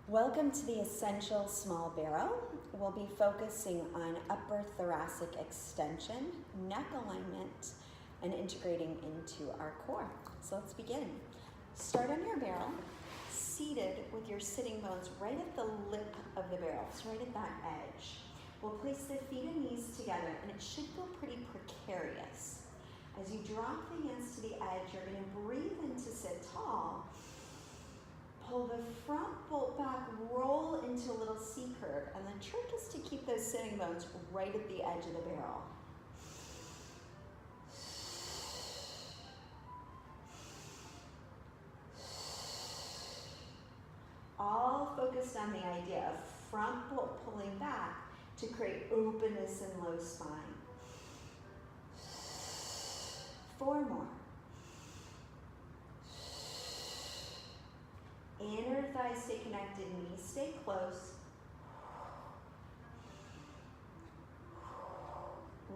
Welcome to the Essential Small Barrel. We'll be focusing on upper thoracic extension, neck alignment, and integrating into our core. So let's begin. Start on your barrel, seated with your sitting bones right at the lip of the barrel, so right at that edge. We'll place the feet and knees together, and it should feel pretty precarious. As you drop the hands to the edge, you're going to breathe in to sit tall. Pull the front bolt back, roll into a little C curve, and the trick is to keep those sitting bones right at the edge of the barrel. All focused on the idea of front bolt pulling back to create openness and low spine. 4 more. Inner thighs stay connected, knees stay close.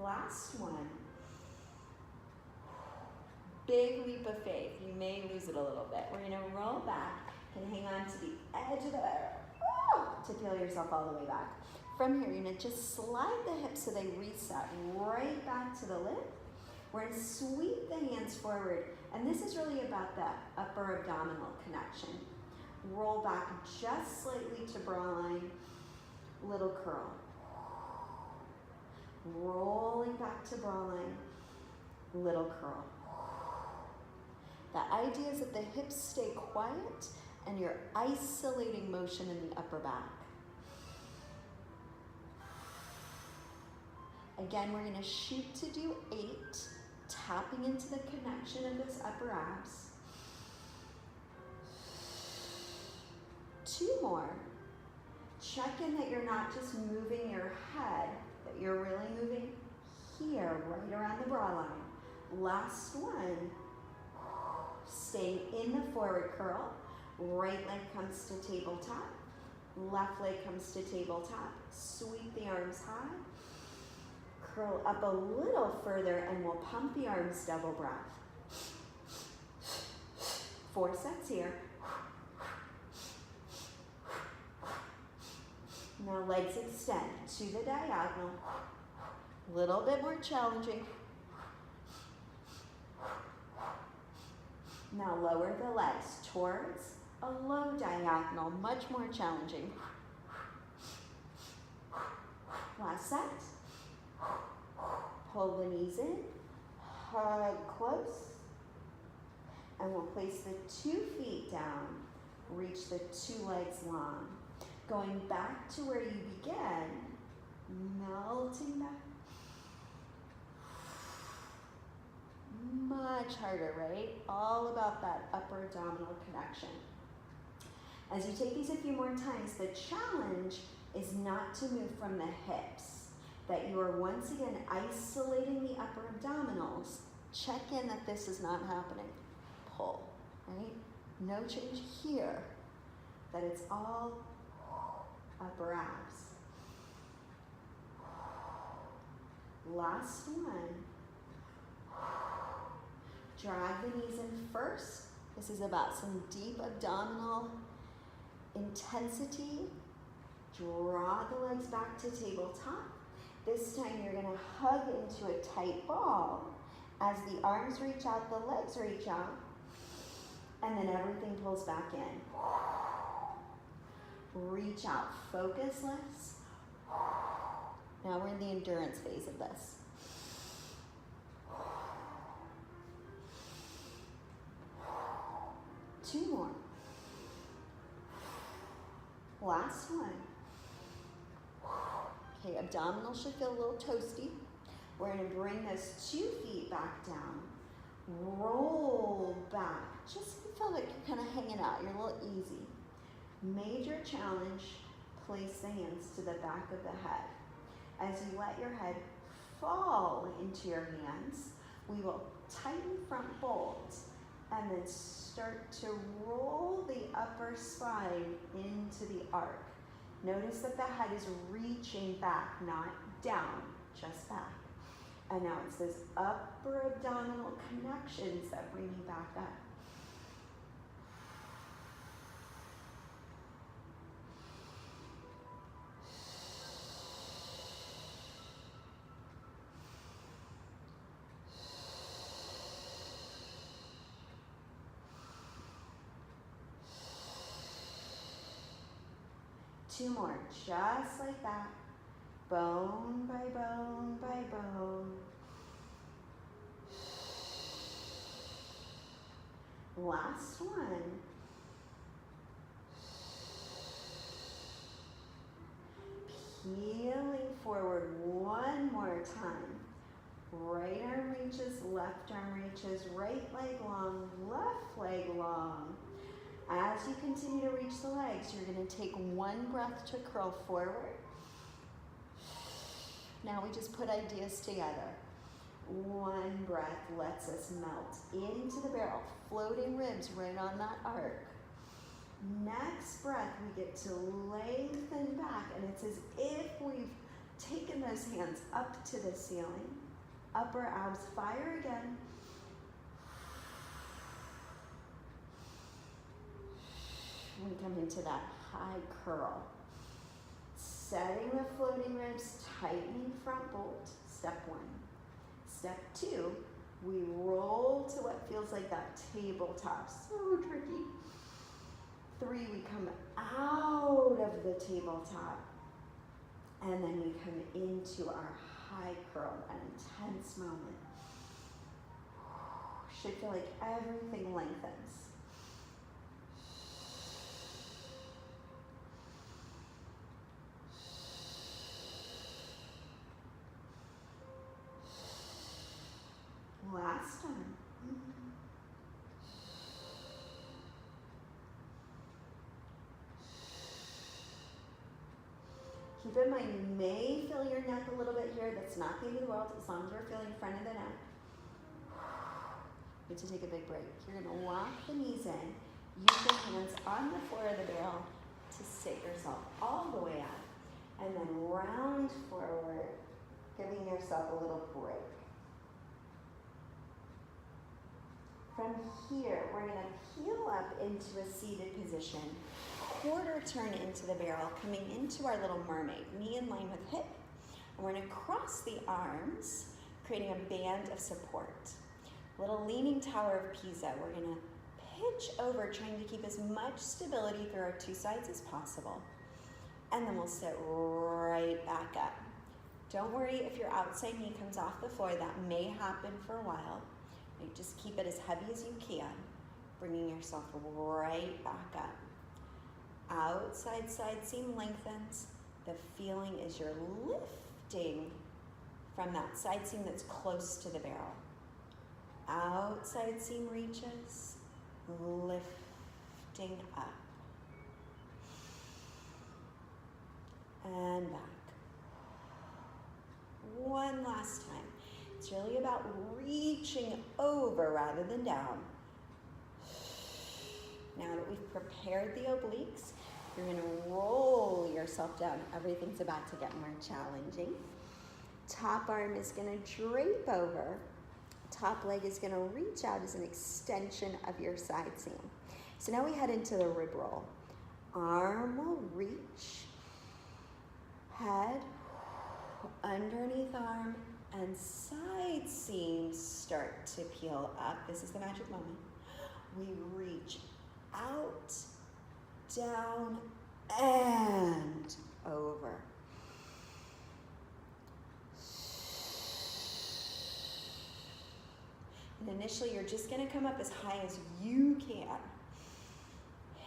Last one. Big leap of faith. You may lose it a little bit. We're going to roll back and hang on to the edge of the barrel to peel yourself all the way back. From here, you're going to just slide the hips so they reset right back to the lip. We're going to sweep the hands forward, and this is really about that upper abdominal connection. Roll back just slightly to bra line, little curl. Rolling back to bra line, little curl. The idea is that the hips stay quiet and you're isolating motion in the upper back. Again, we're going to shoot to do 8, tapping into the connection of those upper abs. 2 more. Check in that you're not just moving your head, that you're really moving here, right around the bra line. Last one. Staying in the forward curl. Right leg comes to tabletop. Left leg comes to tabletop. Sweep the arms high. Curl up a little further and we'll pump the arms double breath. 4 sets here. Now legs extend to the diagonal. Little bit more challenging. Now lower the legs towards a low diagonal, much more challenging. Last set. Pull the knees in, hug close, and we'll place the 2 feet down, reach the 2 legs long. Going back to where you began, melting back. Much harder, right? All about that upper abdominal connection. As you take these a few more times, the challenge is not to move from the hips, that you are once again isolating the upper abdominals. Check in that this is not happening. Pull, right? No change here, that it's all upper abs. Last one. Drag the knees in first. This is about some deep abdominal intensity. Draw the legs back to tabletop. This time you're going to hug into a tight ball. As the arms reach out, the legs reach out, and then everything pulls back in. Reach out, focus less. Now we're in the endurance phase of this. Two more. Last one. Okay, abdominal should feel a little toasty. We're going to bring those 2 feet back down. Roll back. Just feel like you're kind of hanging out. You're a little easy. Major challenge, place the hands to the back of the head. As you let your head fall into your hands, we will tighten front bolt and then start to roll the upper spine into the arc. Notice that the head is reaching back, not down, just back. And now it's those upper abdominal connections that bring you back up. 2 more, just like that. Bone by bone by bone. Last one. Peeling forward one more time. Right arm reaches, left arm reaches, right leg long, left leg long. As you continue to reach the legs, you're going to take 1 breath to curl forward. Now we just put ideas together. 1 breath lets us melt into the barrel, floating ribs right on that arc. Next breath, we get to lengthen back, and it's as if we've taken those hands up to the ceiling. Upper abs fire again. We come into that high curl. Setting the floating ribs, tightening front bolt, step 1. Step 2, we roll to what feels like that tabletop. So tricky. 3, we come out of the tabletop. And then we come into our high curl, an intense moment. Should feel like everything lengthens. Last time. Keep in mind, you may feel your neck a little bit here. That's not the end of the world, as long as you're feeling front of the neck. Good to take a big break. You're going to walk the knees in. Use your hands on the floor of the barrel to sit yourself all the way up. And then round forward, giving yourself a little break. From here, we're going to peel up into a seated position. Quarter turn into the barrel, coming into our little mermaid, knee in line with hip. And we're going to cross the arms, creating a band of support. Little leaning tower of Pisa. We're going to pitch over, trying to keep as much stability through our 2 sides as possible. And then we'll sit right back up. Don't worry if your outside knee comes off the floor. That may happen for a while. Just keep it as heavy as you can, bringing yourself right back up. Outside side seam lengthens. The feeling is you're lifting from that side seam that's close to the barrel. Outside seam reaches, lifting up. And back. One last time. It's really about reaching over rather than down. Now that we've prepared the obliques, you're going to roll yourself down. Everything's about to get more challenging. Top arm is going to drape over. Top leg is going to reach out as an extension of your side seam. So now we head into the rib roll. Arm will reach, head, underneath arm, and side seams start to peel up. This is the magic moment. We reach out, down, and over. And initially, you're just going to come up as high as you can.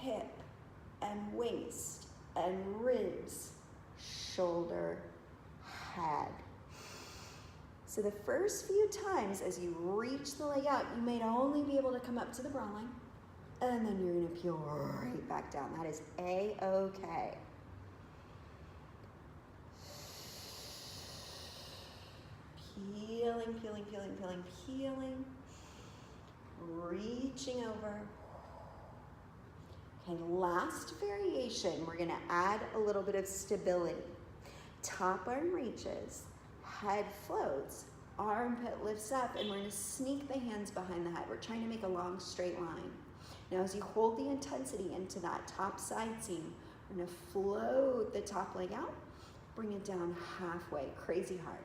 Hip and waist and ribs, shoulder, head. So the first few times as you reach the leg out, you may only be able to come up to the brow line, and then you're going to peel right back down. That is A-okay. Peeling, peeling, peeling, peeling, peeling. Reaching over. Okay, last variation, we're going to add a little bit of stability. Top arm reaches, head floats, armpit lifts up, and we're going to sneak the hands behind the head. We're trying to make a long straight line. Now as you hold the intensity into that top side seam, we're going to float the top leg out, bring it down halfway, crazy hard.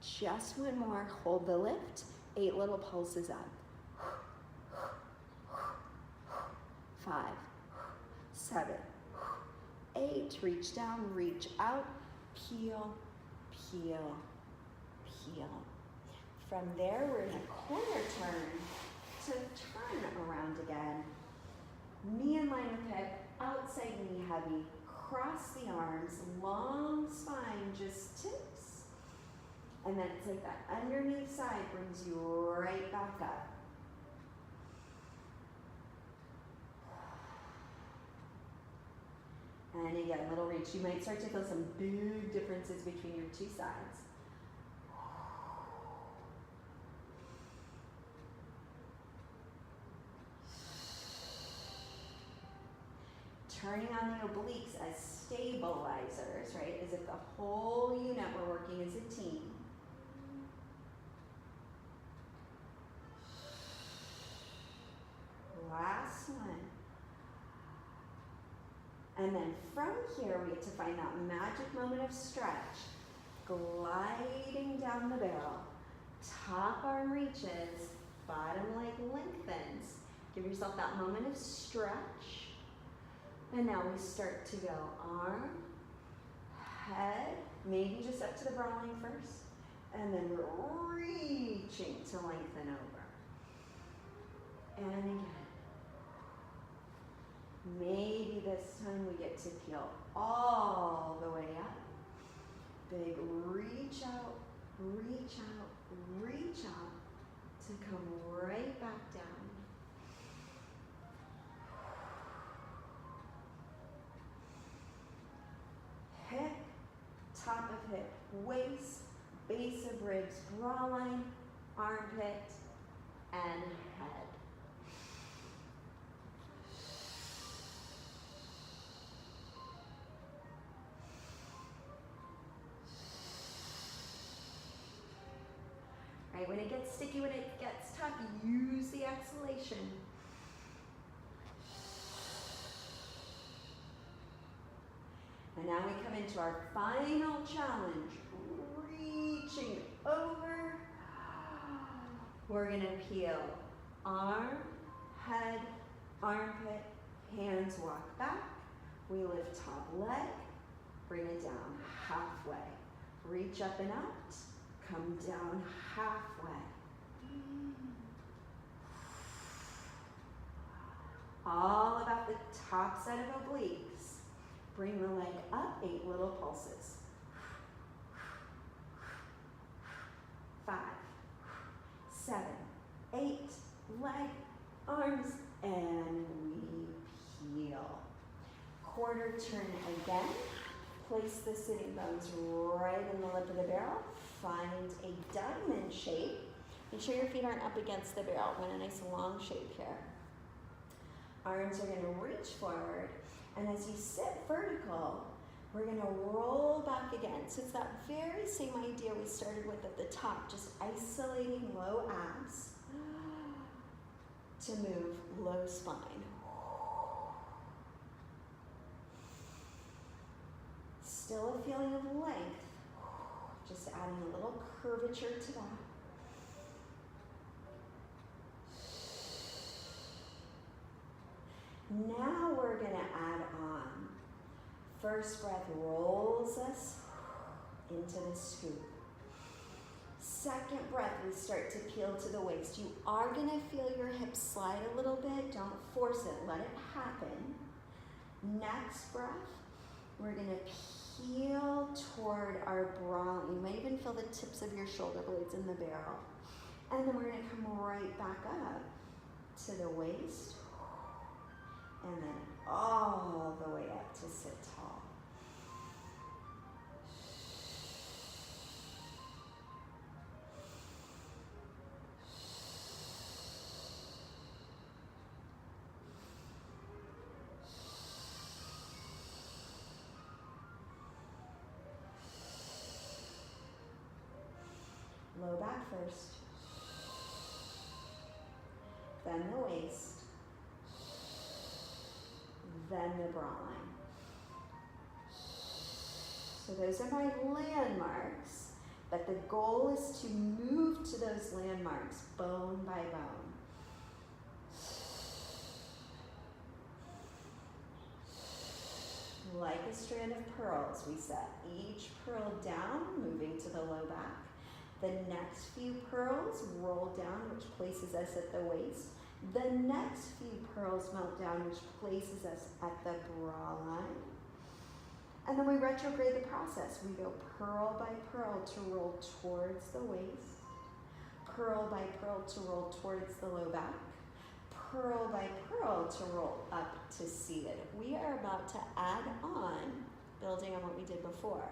Just one more, hold the lift, 8 little pulses up. 5, 7, 8. Reach down, reach out, peel, peel, peel. From there, we're in a corner turn to turn around again. Knee in line with hip, outside knee heavy, cross the arms, long spine just tips. And then it's like that underneath side brings you right back up. And again, little reach. You might start to feel some big differences between your two sides. Turning on the obliques as stabilizers, right? As if the whole unit were working as a team. Last one. And then from here, we get to find that magic moment of stretch. Gliding down the barrel. Top arm reaches, bottom leg lengthens. Give yourself that moment of stretch. And now we start to go arm, head, maybe just up to the brow line first. And then we're reaching to lengthen over. And again. Maybe this time we get to peel all the way up. Big reach out, reach out, reach out to come right back down. Hip, top of hip, waist, base of ribs, brow line, armpit, and head. Right, when it gets sticky, when it gets tough, use the exhalation. And now we come into our final challenge, reaching over. We're gonna peel arm, head, armpit, hands walk back. We lift top leg, bring it down halfway. Reach up and out, come down halfway. All about the top set of obliques. Bring the leg up, 8 little pulses. 5, 7, 8, leg, arms, and we peel. Quarter turn again. Place the sitting bones right in the lip of the barrel. Find a diamond shape. Make sure your feet aren't up against the barrel. Want a nice long shape here. Arms are gonna reach forward. And as you sit vertical, we're gonna roll back again. So it's that very same idea we started with at the top, just isolating low abs to move low spine. Still a feeling of length, just adding a little curvature to that. Now we're gonna add on. First breath rolls us into the scoop. Second breath, we start to peel to the waist. You are gonna feel your hips slide a little bit. Don't force it, let it happen. Next breath, we're gonna peel toward our brow. You might even feel the tips of your shoulder blades in the barrel. And then we're gonna come right back up to the waist. And then all the way up to sit tall. Low back first, then the waist, then the brow line. So those are my landmarks, but the goal is to move to those landmarks bone by bone. like a strand of pearls. We set each pearl down, moving to the low back. The next few pearls roll down, which places us at the waist. The next few pearls melt down, which places us at the bra line. And then we retrograde the process. We go pearl by pearl to roll towards the waist, pearl by pearl to roll towards the low back, pearl by pearl to roll up to seated. We are about to add on, building on what we did before.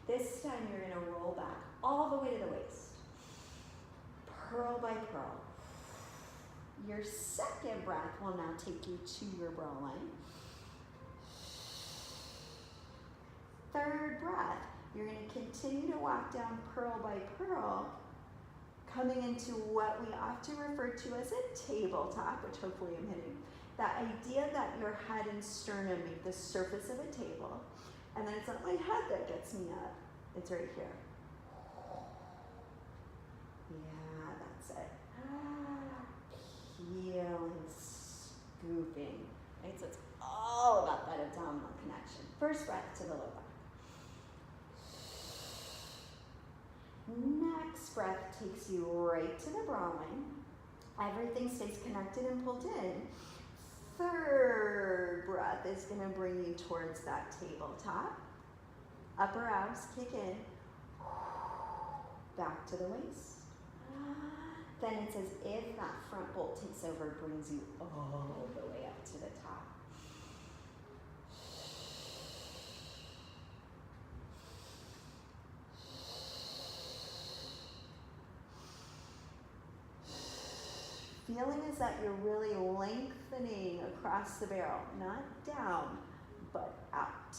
This time you're gonna roll back all the way to the waist, pearl by pearl. Your second breath will now take you to your bra line. Third breath, you're going to continue to walk down pearl by pearl, coming into what we often refer to as a tabletop, which hopefully I'm hitting. That idea that your head and sternum meet the surface of a table, and then it's not my head that gets me up, it's right here. Yeah, that's it. Peeling, scooping, right? So it's all about that abdominal connection. First breath to the low back. Next breath takes you right to the bra line. Everything stays connected and pulled in. Third breath is going to bring you towards that tabletop. Upper abs kick in. Back to the waist. Then it's as if that front bolt takes over, brings you all the way up to the top. Feeling is that you're really lengthening across the barrel, not down, but out.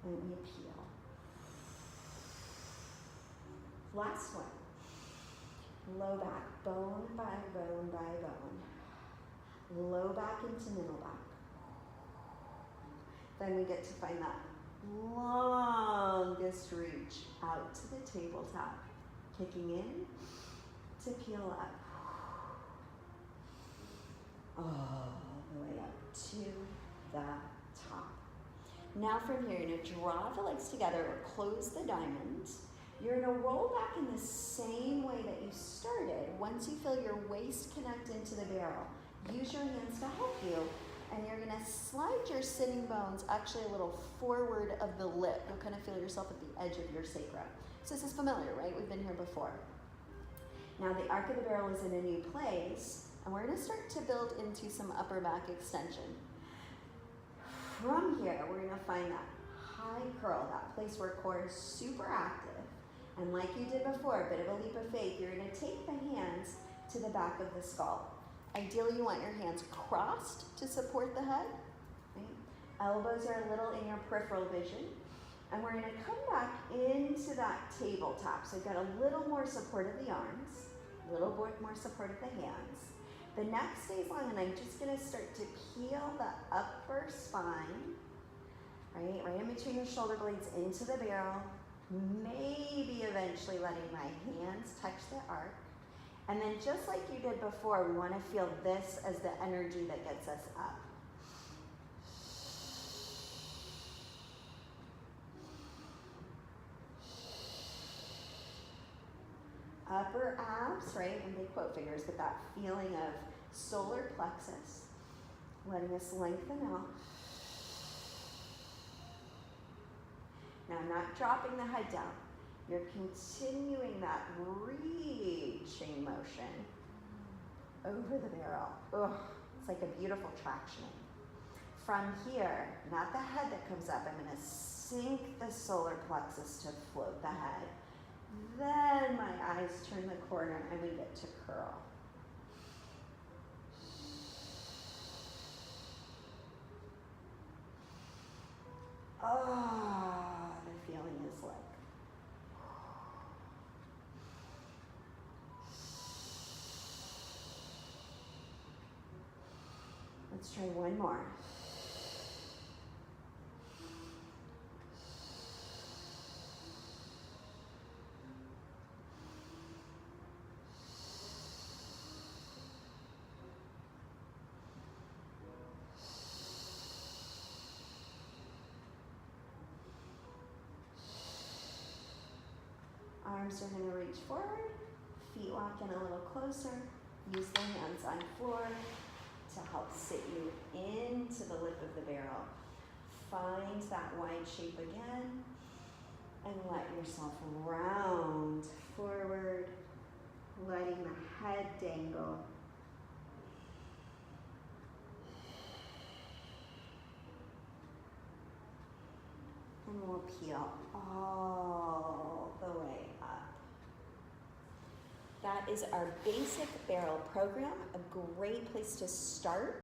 Let me peel. Last one. Low back, bone by bone by bone. Low back into middle back. Then we get to find that longest reach out to the tabletop, kicking in to peel up, all the way up to the top. Now from here, you're going to draw the legs together or close the diamond. You're going to roll back in the same way that you started. Once you feel your waist connect into the barrel, use your hands to help you. And you're gonna slide your sitting bones actually a little forward of the lip. You'll kind of feel yourself at the edge of your sacrum. So this is familiar, right? We've been here before. Now the arc of the barrel is in a new place, and we're gonna start to build into some upper back extension. From here, we're gonna find that high curl, that place where core is super active. And like you did before, a bit of a leap of faith, you're gonna take the hands to the back of the skull. Ideally, you want your hands crossed to support the head. Right? Elbows are a little in your peripheral vision. And we're going to come back into that tabletop. So you've got a little more support of the arms, a little more support of the hands. The neck stays long, and I'm just going to start to peel the upper spine, right in between the shoulder blades into the barrel, maybe eventually letting my hands touch the arc. And then just like you did before, we want to feel this as the energy that gets us up. Upper abs, right, and big quote fingers, but that feeling of solar plexus, letting us lengthen out. Now I'm not dropping the head down. You're continuing that reaching motion over the barrel. Ugh, it's like a beautiful traction. From here, not the head that comes up, I'm gonna sink the solar plexus to float the head. Then my eyes turn the corner and we get to curl. Oh, the feeling is like, let's try one more. Arms are going to reach forward, feet walk in a little closer. Use the hands on floor to help sit you into the lip of the barrel. Find that wide shape again and let yourself round forward, letting the head dangle. And we'll peel all the way up. That is our basic barrel program, a great place to start.